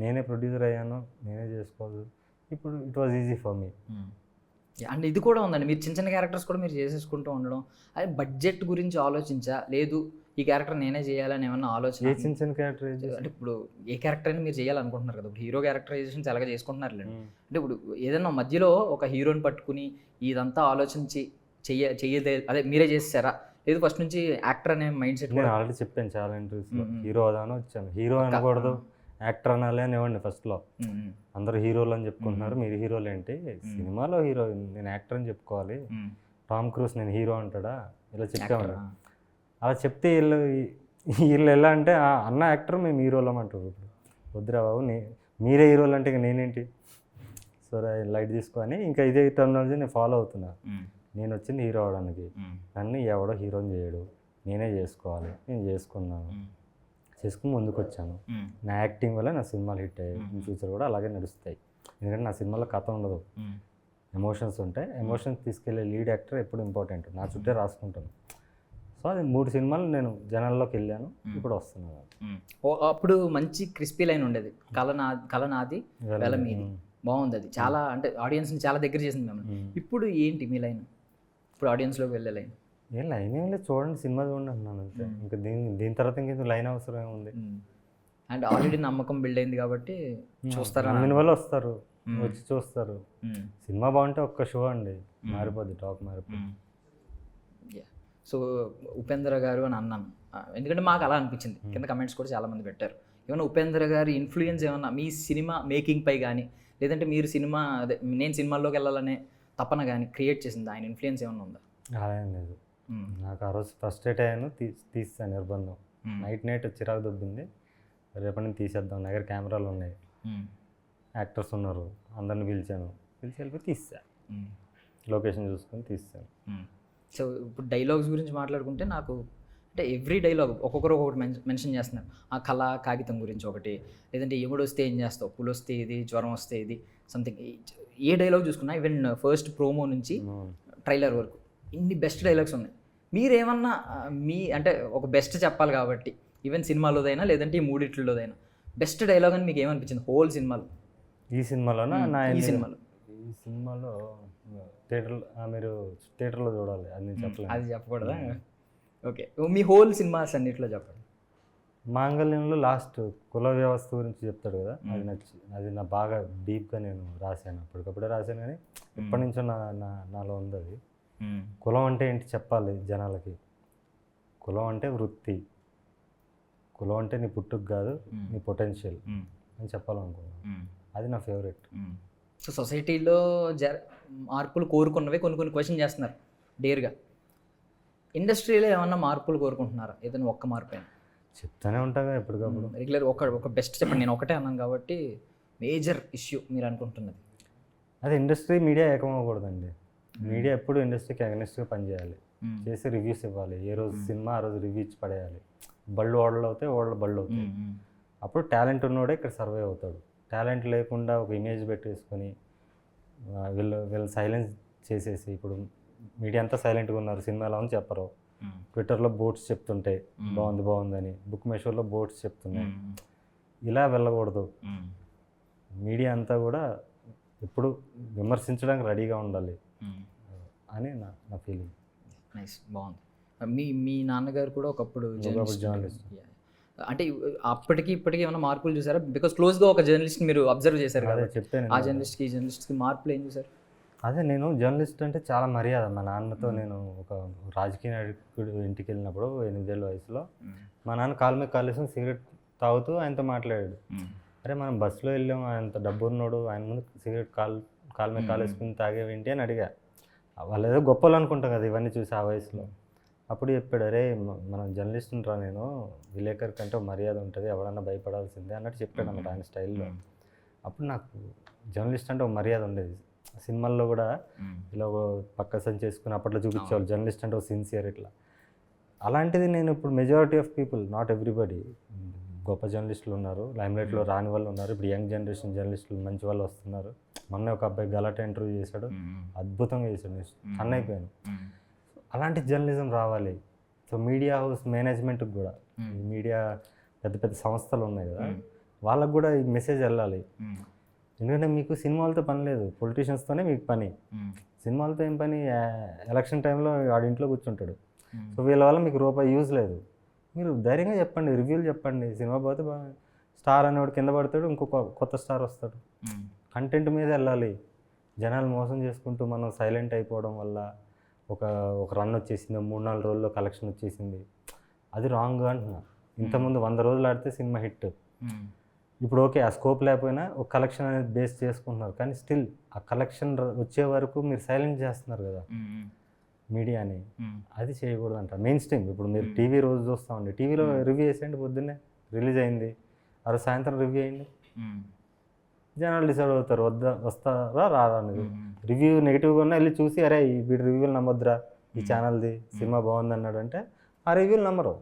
నేనే ప్రొడ్యూసర్ అయ్యానో, నేనే చేసుకోవాలి, ఇప్పుడు it was easy for me. And ఇది కూడా ఉందండి, మీరు చిన్న చిన్న క్యారెక్టర్స్ కూడా మీరు చేసేసుకుంటూ ఉండడం, అది బడ్జెట్ గురించి ఆలోచించా, లేదు ఈ క్యారెక్టర్ నేనే చేయాలని ఏమన్నా ఆలోచన? ఏ చిన్న చిన్న క్యారెక్టర్ అంటే ఇప్పుడు ఏ క్యారెక్టర్ అయినా మీరు చేయాలనుకుంటున్నారు కదా, ఇప్పుడు హీరో క్యారెక్టరైజేషన్స్ ఎలాగ చేసుకుంటున్నారు లేండి. అంటే ఇప్పుడు ఏదైనా మధ్యలో ఒక హీరోని పట్టుకుని ఇదంతా ఆలోచించి చెయ్యదే, అదే మీరే చేసారా, లేదు ఫస్ట్ నుంచి యాక్టర్ అనే మైండ్ సెట్? నేను ఆల్రెడీ చెప్పాను చాలా ఇంటర్వ్యూస్లో, హీరో అదానో వచ్చాను, హీరో అనకూడదు, యాక్టర్ అనాలి అని ఇవ్వండి. ఫస్ట్లో అందరూ హీరోలు అని చెప్పుకుంటున్నారు, మీరు హీరోలు ఏంటి, సినిమాలో హీరో, నేను యాక్టర్ అని చెప్పుకోవాలి, టామ్ క్రూజ్ నేను హీరో అంటాడా, ఇలా చెప్పామండి. అలా చెప్తే వీళ్ళు ఎలా అంటే అన్న యాక్టర్ మేము హీరోలం అంటారు. ఇప్పుడు వద్దురా బాబు, మీరే హీరోలు అంటే ఇక నేనేంటి, సరే లైట్ తీసుకొని ఇంకా ఇదే టెక్నాలజీ నేను ఫాలో అవుతున్నా. నేను వచ్చింది హీరో అవడానికి, నన్ను ఎవడో హీరోని చేయడు, నేనే చేసుకోవాలి, నేను చేసుకుని ముందుకు వచ్చాను. నా యాక్టింగ్ వల్ల నా సినిమాలు హిట్ అయ్యాయి, ఇన్ ఫ్యూచర్ కూడా అలాగే నడుస్తాయి. ఎందుకంటే నా సినిమాలో కథ ఉండదు, ఎమోషన్స్ ఉంటాయి. ఎమోషన్స్ తీసుకెళ్ళే లీడ్ యాక్టర్ ఎప్పుడు ఇంపార్టెంట్, నా చుట్టే రాసుకుంటాను. సో అది 3 సినిమాలు నేను జనాల్లోకి వెళ్ళాను, ఇప్పుడు వస్తున్నాను. అప్పుడు మంచి క్రిస్పీ లైన్ ఉండేది, కళ నాది వేళ మీది, బాగుంది అది, చాలా అంటే ఆడియన్స్ని చాలా దగ్గర చేసింది మిమ్మల్ని. ఇప్పుడు ఏంటి మీ లైన్, ఇప్పుడు ఆడియన్స్లోకి వెళ్ళే లైన్? ఏం లైన్ ఏం లేదు, చూడండి సినిమా చూడండి అన్నాను అంతే. ఇంకా దీని తర్వాత ఇంకేం లైన్ అవసరం ఏముంది. అండ్ ఆల్రెడీ నమ్మకం బిల్డ్ అయింది కాబట్టి చూస్తారా, నమ్మిన వాళ్ళు వస్తారు, వచ్చి చూస్తారు. సినిమా బాగుంటే ఒక్క షో అండి మారిపోద్ది, టాక్ మారిపోద్ది. సో ఉపేంద్ర గారు అని అన్నాను ఎందుకంటే మాకు అలా అనిపించింది, కింద కమెంట్స్ కూడా చాలామంది పెట్టారు. ఏమన్నా ఉపేంద్ర గారి ఇన్ఫ్లుయెన్స్ ఏమన్నా మీ సినిమా మేకింగ్ పై కానీ, లేదంటే మీరు నేను సినిమాల్లోకి వెళ్ళాలనే తపన కానీ క్రియేట్ చేసింది, ఆయన ఇన్ఫ్లుయెన్స్ ఏమన్నా ఉందా? అలా ఏం లేదు. నాకు ఆ రోజు ఫ్రస్ట్రేట్ అయ్యాను, తీస్తాను నిర్బంధం. నైట్ చిరాకు దొబ్బింది, రేపటి నుంచి తీసేద్దాం, దగ్గర కెమెరాలు ఉన్నాయి, యాక్టర్స్ ఉన్నారు, అందరిని పిలిచి వెళ్ళిపోయి తీసా, లొకేషన్ చూసుకొని తీస్తాను. సో ఇప్పుడు డైలాగ్స్ గురించి మాట్లాడుకుంటే నాకు అంటే ఎవ్రీ డైలాగ్ ఒక్కొక్కరు ఒక్కొక్కటి మెన్షన్ చేస్తున్నారు. ఆ కళ కాగితం గురించి ఒకటి, లేదంటే ఎముడు వస్తే ఏం చేస్తావు, పులు వస్తే ఇది, జ్వరం వస్తే ఇది, సంథింగ్. ఏ డైలాగ్ చూసుకున్నా, ఈవెన్ ఫస్ట్ ప్రోమో నుంచి ట్రైలర్ వరకు ఇన్ని బెస్ట్ డైలాగ్స్ ఉన్నాయి. మీరేమన్నా అంటే ఒక బెస్ట్ చెప్పాలి కాబట్టి, ఈవెన్ సినిమాలోదైనా లేదంటే ఈ మూడిట్లలోదైనా బెస్ట్ డైలాగ్ అని మీకు ఏమనిపించింది హోల్ సినిమాలో? ఈ సినిమాలోనా? ఈ సినిమాలో మీరు థియేటర్లో చూడాలి, అది నేను చెప్పలేదు. అది చెప్పకూడదా? ఓకే, మీ హోల్ సినిమాస్ అన్నిట్లో చెప్పండి. మాంగళ్యంలో లాస్ట్ కుల వ్యవస్థ గురించి చెప్తాడు కదా, అది నా బాగా డీప్గా నేను రాశాను, అప్పటికప్పుడే రాశాను, కానీ ఎప్పటి నుంచో నాలో ఉంది అది. కులం అంటే ఏంటి చెప్పాలి జనాలకి, కులం అంటే వృత్తి, కులం అంటే నీ పుట్టుకు కాదు, నీ పొటెన్షియల్ అని చెప్పాలనుకున్నాను. అది నా ఫేవరెట్. సో సొసైటీలో మార్పులు కోరుకున్నవే కొన్ని క్వశ్చన్ చేస్తున్నారు డేర్గా. ఇండస్ట్రీలో ఏమన్నా మార్పులు కోరుకుంటున్నారా? ఏదైనా ఒక్క మార్పు అయినా చెప్తానే ఉంటాగా ఎప్పటికప్పుడు. రెగ్యులర్ ఒక బెస్ట్ చెప్పండి. నేను ఒకటే అన్నాను కాబట్టి మేజర్ ఇష్యూ మీరు అనుకుంటున్నది. అదే ఇండస్ట్రీ మీడియా ఏకమవ్వకూడదండి. మీడియా ఎప్పుడు ఇండస్ట్రీకి అగెనిస్ట్గా పనిచేయాలి, చేసి రివ్యూస్ ఇవ్వాలి. ఏ రోజు సినిమా ఆ రోజు రివ్యూ ఇచ్చి పడేయాలి. బళ్ళు ఓడలు అవుతాయి, ఓడలు బళ్ళు అవుతాయి. అప్పుడు టాలెంట్ ఉన్నోడే ఇక్కడ సర్వే అవుతాడు. టాలెంట్ లేకుండా ఒక ఇమేజ్ పెట్టేసుకొని వీళ్ళు సైలెన్స్ చేసేసి, ఇప్పుడు మీడియా అంతా సైలెంట్గా ఉన్నారు, సినిమా ఎలా ఉంది చెప్పరు. ట్విట్టర్లో బోట్స్ చెప్తుంటాయి బాగుంది బాగుందని, బుక్ మై షోలో బోట్స్ చెప్తున్నాయి. ఇలా వెళ్ళకూడదు. మీడియా అంతా కూడా ఎప్పుడు విమర్శించడానికి రెడీగా ఉండాలి అని నా ఫీలింగ్. నైస్, బాగుంది. మీ నాన్నగారు కూడా ఒకప్పుడు జర్నలిస్ట్. అంటే అప్పటికి ఇప్పటికి ఏమైనా మార్పులు చూసారా? బికాస్ క్లోజ్గా ఒక జర్నలిస్ట్ మీరు అబ్జర్వ్ చేశారు కదా, చెప్పాను ఆ జర్నలిస్ట్కి ఈ జర్నలిస్ట్కి మార్పులు ఏం చూసారు? అదే నేను జర్నలిస్ట్ అంటే చాలా మర్యాద. మా నాన్నతో నేను ఒక రాజకీయ నాయకుడు ఇంటికి వెళ్ళినప్పుడు 8 ఏళ్ళ వయసులో మా నాన్న కాలు మీద కాలేసుకుని సిగరెట్ తాగుతూ ఆయనతో మాట్లాడాడు. అరే మనం బస్సులో వెళ్ళాం, ఆయనంత డబ్బు ఉన్నాడు, ఆయన ముందు సిగరెట్ కాలు మీద కాలేసుకుని తాగేవేంటి అని అడిగా. వాళ్ళు ఏదో గొప్పలు అనుకుంటాం కదా ఇవన్నీ చూసి ఆ వయసులో. అప్పుడు చెప్పాడు, అరే మనం జర్నలిస్ట్ ఉంటా, నేను విలేకరు కంటే మర్యాద ఉంటుంది, ఎవడన్నా భయపడాల్సిందే అన్నట్టు చెప్పాడు అన్నమాట ఆయన స్టైల్లో. అప్పుడు నాకు జర్నలిస్ట్ అంటే ఒక మర్యాద ఉండేది. సినిమాల్లో కూడా ఇలా పక్క సంచి చేసుకుని అప్పట్లో చూపించేవాళ్ళు జర్నలిస్ట్ అంటే ఒక సిన్సియర్ ఇట్లా. అలాంటిది నేను ఇప్పుడు majority of people, not everybody, గొప్ప జర్నలిస్టులు ఉన్నారు, లైమ్లైట్లో రాని వాళ్ళు ఉన్నారు, ఇప్పుడు యంగ్ జనరేషన్ జర్నలిస్టులు మంచి వాళ్ళు వస్తున్నారు. మొన్న ఒక అబ్బాయి గలాట ఇంటర్వ్యూ చేశాడు, అద్భుతంగా చేశాడు, స్టన్ అయిపోయాను. అలాంటి జర్నలిజం రావాలి. సో మీడియా హౌస్ మేనేజ్మెంట్కి కూడా, ఈ మీడియా పెద్ద పెద్ద సంస్థలు ఉన్నాయి కదా, వాళ్ళకు కూడా ఈ మెసేజ్ వెళ్ళాలి. ఎందుకంటే మీకు సినిమాలతో పని లేదు, పొలిటీషియన్స్తోనే మీకు పని. సినిమాలతో ఏం పని? ఎలక్షన్ టైంలో ఆడింట్లో కూర్చుంటాడు. సో వీళ్ళ వల్ల మీకు రూపాయి యూజ్ లేదు. మీరు ధైర్యంగా చెప్పండి, రివ్యూలు చెప్పండి. సినిమా పోతే స్టార్ అనేవాడు కింద పడతాడు, ఇంకొక కొత్త స్టార్ వస్తాడు. కంటెంట్ మీద వెళ్ళాలి. జనాలు మోసం చేసుకుంటూ మనం సైలెంట్ అయిపోవడం వల్ల ఒక రన్ వచ్చేసింది, 3-4 రోజుల్లో కలెక్షన్ వచ్చేసింది, అది రాంగ్ అంటున్నా. ఇంతకుముందు 100 రోజులు ఆడితే సినిమా హిట్. ఇప్పుడు ఓకే, ఆ స్కోప్ లేకపోయినా ఒక కలెక్షన్ అనేది బేస్ చేసుకుంటున్నారు, కానీ స్టిల్ ఆ కలెక్షన్ వచ్చే వరకు మీరు సైలెంట్ చేస్తున్నారు కదా మీడియాని. అది చేయకూడదు అంట. మెయిన్ స్ట్రీమ్ ఇప్పుడు మీరు టీవీ రోజు చూస్తామండి, టీవీలో రివ్యూ చేసేయండి, పొద్దున్నే రిలీజ్ అయింది, ఆ రోజు సాయంత్రం రివ్యూ అయింది, జనాలు డిసైడ్ అవుతారు వస్తారా రారా అనేది. రివ్యూ నెగిటివ్గా ఉన్నా వెళ్ళి చూసి, అరే వీడి రివ్యూలు నమ్మొద్దురా, ఈ ఛానల్ది సినిమా బాగుంది అన్నాడు అంటే ఆ రివ్యూలు నమ్మరు.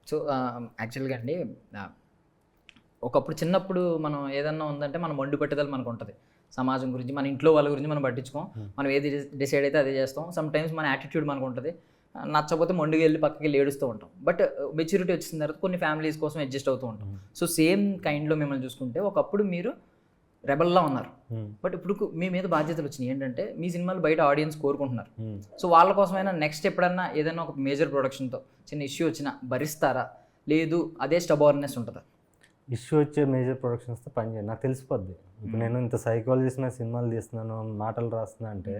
సో యాక్చువల్గా అండి, ఒకప్పుడు చిన్నప్పుడు మనం ఏదన్నా ఉందంటే మనం వండి పట్టుదల మనకు ఉంటుంది. సమాజం గురించి, మన ఇంట్లో వాళ్ళ గురించి మనం పట్టించుకోం, మనం ఏది డిసైడ్ అయితే అదే చేస్తాం. సమ్ టైమ్స్ మన యాటిట్యూడ్ మనకు ఉంటుంది, నచ్చకపోతే మొండికి వెళ్ళి పక్కకి వెళ్ళి ఏడుస్తూ ఉంటాం. బట్ మెచ్యూరిటీ వచ్చిన తర్వాత కొన్ని ఫ్యామిలీస్ కోసం అడ్జస్ట్ అవుతూ ఉంటాం. సో సేమ్ కైండ్లో మిమ్మల్ని చూసుకుంటే ఒకప్పుడు మీరు రెబల్లా ఉన్నారు, బట్ ఇప్పుడు మీ మీద బాధ్యతలు వచ్చినాయి. ఏంటంటే మీ సినిమాలు బయట ఆడియన్స్ కోరుకుంటున్నారు. సో వాళ్ళ కోసమైనా నెక్స్ట్ ఎప్పుడన్నా ఏదైనా ఒక మేజర్ ప్రొడక్షన్తో చిన్న ఇష్యూ వచ్చినా భరిస్తారా, లేదు అదే స్టబర్నెస్ ఉంటుందా? ఇష్యూ వచ్చే మేజర్ ప్రొడక్షన్స్తో పనిచేయండి, నాకు తెలిసిపోద్ది. ఇప్పుడు నేను ఇంత సైకాలజిస్ట్ మీద సినిమాలు తీస్తున్నాను, మాటలు రాస్తున్నా అంటే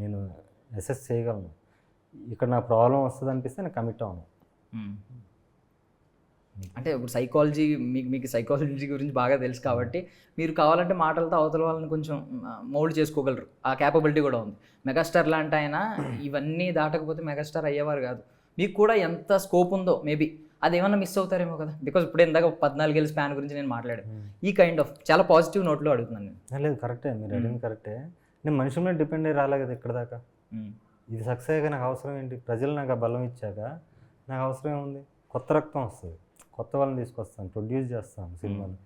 నేను అసెస్ చేయగలను. ఇక్కడ నా ప్రాబ్లం వస్తుంది అనిపిస్తే నేను కమిట్ అవ్వను. అంటే ఇప్పుడు సైకాలజీ మీకు సైకాలజీ గురించి బాగా తెలుసు కాబట్టి మీరు కావాలంటే మాటలతో అవతల వాళ్ళని కొంచెం మౌల్డ్ చేసుకోగలరు, ఆ క్యాపబిలిటీ కూడా ఉంది. మెగాస్టార్ లాంటి ఆయన ఇవన్నీ దాటకపోతే మెగాస్టార్ అయ్యేవారు కాదు. మీకు కూడా ఎంత స్కోప్ ఉందో మేబీ అదేమన్నా మిస్ అవుతారేమో కదా. బికాజ్ ఇప్పుడు ఇందాక 14 ఏళ్ళ స్పాన్ గురించి నేను మాట్లాడాను, ఈ కైండ్ ఆఫ్ చాలా పాజిటివ్ నోట్లో అడుగుతున్నాను నేను. లేదు, కరెక్టే, మీరు అడిగింది కరెక్టే. నేను మనుషుల మీద డిపెండ్ అయ్యి రాలే కదా ఇక్కడ దాకా. ఇది సక్సెస్ అయ్యాక నాకు అవసరం ఏంటి? ప్రజలు నాకు ఆ బలం ఇచ్చాక నాకు అవసరం ఏముంది? కొత్త రక్తం వస్తుంది, కొత్త వాళ్ళని తీసుకొస్తాను, ప్రొడ్యూస్ చేస్తాను సినిమాలు.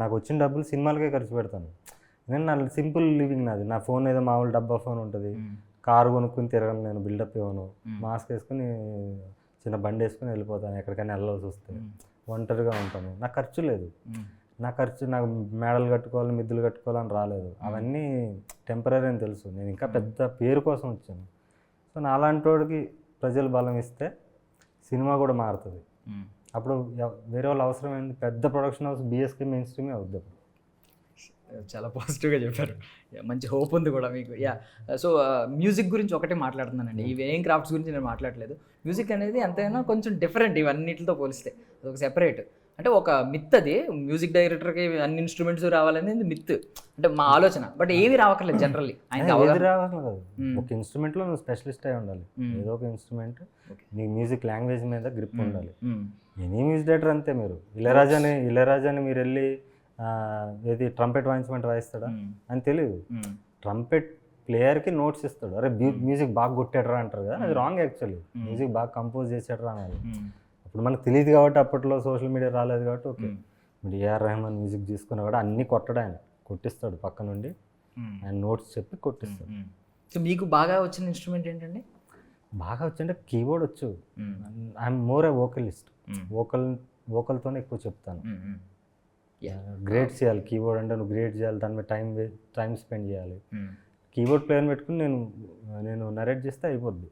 నాకు వచ్చిన డబ్బులు సినిమాలకే ఖర్చు పెడతాను. నేను నా సింపుల్ లివింగ్ నాది. నా ఫోన్ ఏదో మామూలు డబ్బా ఫోన్ ఉంటుంది, కారు కొనుక్కుని తిరగను, నేను బిల్డప్ ఇవ్వను, మాస్క్ వేసుకుని చిన్న బండి వేసుకుని వెళ్ళిపోతాను ఎక్కడికైనా వెళ్ళాల్సి వస్తే. ఒంటరిగా ఉంటాను, నాకు ఖర్చు లేదు. నాకు మేడలు కట్టుకోవాలి, మిద్దులు కట్టుకోవాలని రాలేదు. అవన్నీ టెంపరీ అని తెలుసు. నేను ఇంకా పెద్ద పేరు కోసం వచ్చాను. సో నా అలాంటి వాడికి ప్రజలు బలం ఇస్తే సినిమా కూడా మారుతుంది. అప్పుడు వేరే వాళ్ళు అవసరం ఏంది? పెద్ద ప్రొడక్షన్ హౌస్ బిఎస్కే మెయిన్ స్ట్రీమే అవుద్ది. చాలా పాజిటివ్గా చెప్పారు, మంచి హోప్ ఉంది కూడా మీకు. సో మ్యూజిక్ గురించి ఒకటే మాట్లాడుతున్నానండి, ఈ వేయింగ్ క్రాఫ్ట్స్ గురించి నేను మాట్లాడలేదు. మ్యూజిక్ అనేది ఎంతైనా కొంచెం డిఫరెంట్ ఇవన్నిటితో పోలిస్తే, అది ఒక సెపరేట్. అంటే ఒక మిత్, అది మ్యూజిక్ డైరెక్టర్కి అన్ని ఇన్స్ట్రుమెంట్స్ రావాలనేది మిత్, అంటే మా ఆలోచన. బట్ ఏవి రావట్లేదు జనరల్లీ. రావట్లేదు, ఒక ఇన్స్ట్రుమెంట్లో నువ్వు స్పెషలిస్ట్ అయి ఉండాలి. ఏదో ఒక ఇన్స్ట్రుమెంట్, నీ మ్యూజిక్ లాంగ్వేజ్ మీద గ్రిప్ ఉండాలి. ఎనీ మ్యూజిక్ డైరెక్టర్ అంతే. మీరు ఇళయరాజాని మీరు వెళ్ళి ఏది ట్రంపెట్ వాయించమంటే వాయిస్తాడా అని తెలియదు. ట్రంపెట్ ప్లేయర్కి నోట్స్ ఇస్తాడు, అరే మ్యూజిక్ బాగా కొట్టాడరా అంటారు కదా, అది రాంగ్ యాక్చువల్లీ. మ్యూజిక్ బాగా కంపోజ్ చేసాడరా అనాలి. అప్పుడు మనకు తెలియదు కాబట్టి, అప్పట్లో సోషల్ మీడియా రాలేదు కాబట్టి ఓకే. ఇప్పుడు ఏఆర్ రెహమాన్ మ్యూజిక్ తీసుకున్నా కూడా అన్నీ కొట్టడు, ఆయన కొట్టిస్తాడు పక్క నుండి, ఆయన నోట్స్ చెప్పి కొట్టిస్తాడు. సో మీకు బాగా వచ్చిన ఇన్స్ట్రుమెంట్ ఏంటండి? బాగా వచ్చంటే కీబోర్డ్ వచ్చు. I'm more a vocalist. Vocal వోకల్తోనే ఎక్కువ చెప్తాను. గ్రేట్ చేయాలి కీబోర్డ్ అంటే నువ్వు గ్రేట్ చేయాలి, దాని మీద టైం స్పెండ్ చేయాలి. కీబోర్డ్ ప్లేయర్ని పెట్టుకుని నేను నరేట్ చేస్తే అయిపోద్ది.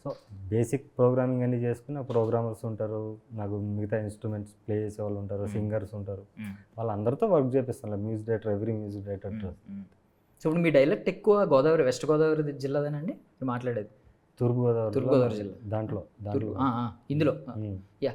సో బేసిక్ ప్రోగ్రామింగ్ అన్నీ చేసుకుని ప్రోగ్రామర్స్ ఉంటారు, నాకు మిగతా ఇన్స్ట్రుమెంట్స్ ప్లే చేసే వాళ్ళు ఉంటారు, సింగర్స్ ఉంటారు, వాళ్ళందరితో వర్క్ చేపిస్తాను. Music director, every music director. So ఇప్పుడు మీ డైలెక్ట్ ఎక్కువ గోదావరి, వెస్ట్ గోదావరి జిల్లాదేనండి మీరు మాట్లాడేది? తూర్పుగోదావరి జిల్లా దాంట్లో ఇందులో యా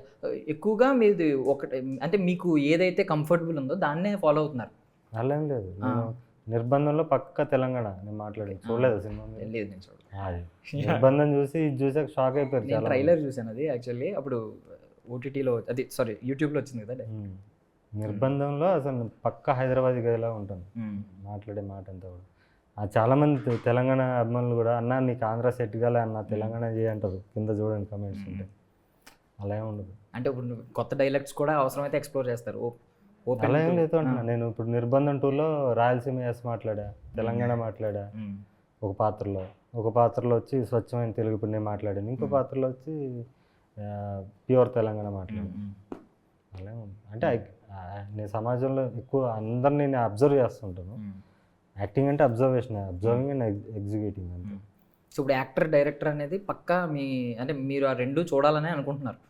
ఎక్కువగా మీది ఒకటి అంటే మీకు ఏదైతే కంఫర్టబుల్ ఉందో దాన్నే ఫాలో అవుతున్నారు? అలా ఏం లేదు, నేను నిర్బంధంలో పక్క తెలంగాణ నేను మాట్లాడి చూడలేదు సినిమా. లేదు నేను చూడలేదు. నిర్బంధం చూసి ఇది చూసాక షాక్ అయిపోయారు. నేను ట్రైలర్ చూసాను అది యాక్చువల్లీ, అప్పుడు ఓటీటీలో అది సారీ యూట్యూబ్లో వచ్చింది కదా. నిర్బంధంలో అసలు పక్క హైదరాబాద్ గదిలా ఉంటుంది మాట్లాడే మాట అంతా కూడా. చాలామంది తెలంగాణ అభిమానులు కూడా అన్న నీకు ఆంధ్ర సెట్ కాలే అన్న తెలంగాణ చేయంటారు, కింద చూడండి కమెంట్స్ ఉంటాయి. అలా ఏమి ఉండదు. అంటే ఇప్పుడు నువ్వు కొత్త డైలాగ్స్ కూడా అవసరమైతే ఎక్స్ప్లోర్ చేస్తారు. అలా ఏం లేదు అంటున్నా. నేను ఇప్పుడు నిర్బంధం 2లో రాయలసీమ యాస మాట్లాడా, తెలంగాణ మాట్లాడా ఒక పాత్రలో వచ్చి స్వచ్ఛమైన తెలుగు ఇప్పుడు నేను మాట్లాడాను, ఇంకో పాత్రలో వచ్చి ప్యూర్ తెలంగాణ మాట్లాడాను. అలా అంటే నేను సమాజంలో ఎక్కువ అందరినీ నేను అబ్జర్వ్ చేస్తుంటాను. యాక్టింగ్ అంటే అబ్జర్వింగ్ అండ్ ఎగ్జిక్యూటింగ్ అంతే. సో ఇప్పుడు యాక్టర్ డైరెక్టర్ అనేది పక్కా అంటే మీరు ఆ రెండు చూడాలని అనుకుంటున్నారు.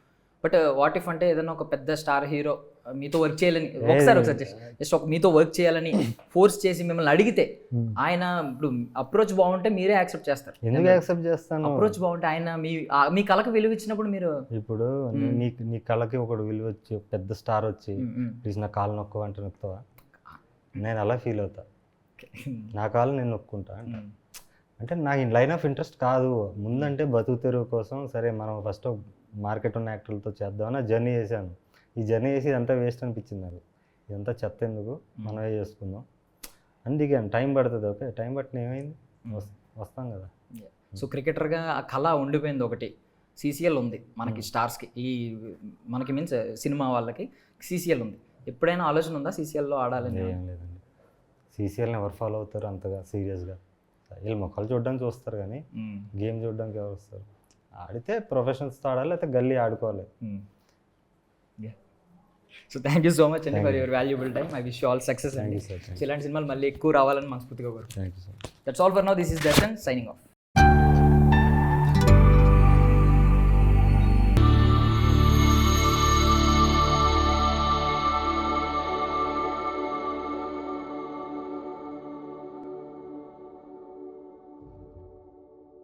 బట్ వాట్ ఇఫ్ అంటే ఏదైనా ఒక పెద్ద స్టార్ హీరో మీతో వర్క్ చేయాలని ఒకసారి జస్ట్ మీతో వర్క్ చేయాలని ఫోర్స్ చేసి మిమ్మల్ని అడిగితే ఆయన ఇప్పుడు అప్రోచ్ బాగుంటే మీరే యాక్సెప్ట్ చేస్తారు? ఎందుకు యాక్సెప్ట్ చేస్తాను? అప్రోచ్ బాగుంటే ఆయన మీ కళకు విలువ ఇచ్చినప్పుడు మీరు ఇప్పుడు నీ కళకి ఒకడు విలువ వచ్చి పెద్ద స్టార్ వచ్చి ప్లీజ్ నా కాలు నొక్కవంటే నొక్కుతావా? నేను అలా ఫీల్ అవుతా. నా కాలు నేను నొక్కుంటా అంటే నాకు లైన్ ఆఫ్ ఇంట్రెస్ట్ కాదు. ముందంటే బతుకు తెరువు కోసం సరే మనం ఫస్ట్ మార్కెట్ ఉన్న యాక్టర్లతో చేద్దామని జర్నీ చేశాను. ఈ జర్నీ చేసి ఇదంతా వేస్ట్ అనిపించింది నాకు. ఇదంతా చెత్త ఎందుకు, మనమే చేసుకుందాం అందుకే టైం పడుతుంది. ఓకే టైం పట్టిన ఏమైంది, వస్తాం కదా. సో క్రికెటర్గా ఆ కళ ఉండిపోయింది ఒకటి. సీసీఎల్ ఉంది మనకి స్టార్స్కి, ఈ మనకి మీన్స్ సినిమా వాళ్ళకి సీసీఎల్ ఉంది. ఎప్పుడైనా ఆలోచన ఉందా సీసీఎల్లో ఆడాలని? ఏం లేదండి. సీసీఎల్ని ఎవరు ఫాలో అవుతారు అంతగా సీరియస్గా? వీళ్ళు మొక్కలు చూడడానికి చూస్తారు కానీ గేమ్ చూడడానికి ఎవరు వస్తారు? ఆడితే ప్రొఫెషనల్స్తో ఆడాలి, లేకపోతే గల్లీ ఆడుకోవాలి. So thank you so much అండి for your valuable time. I wish you all success అండి. ఇలాంటి సినిమాలు మళ్ళీ ఎక్కువ రావాలని మనస్ఫూర్తిగా కోరుకుంటున్నాను. Thank you sir. That's all for now. This is Darshan signing of.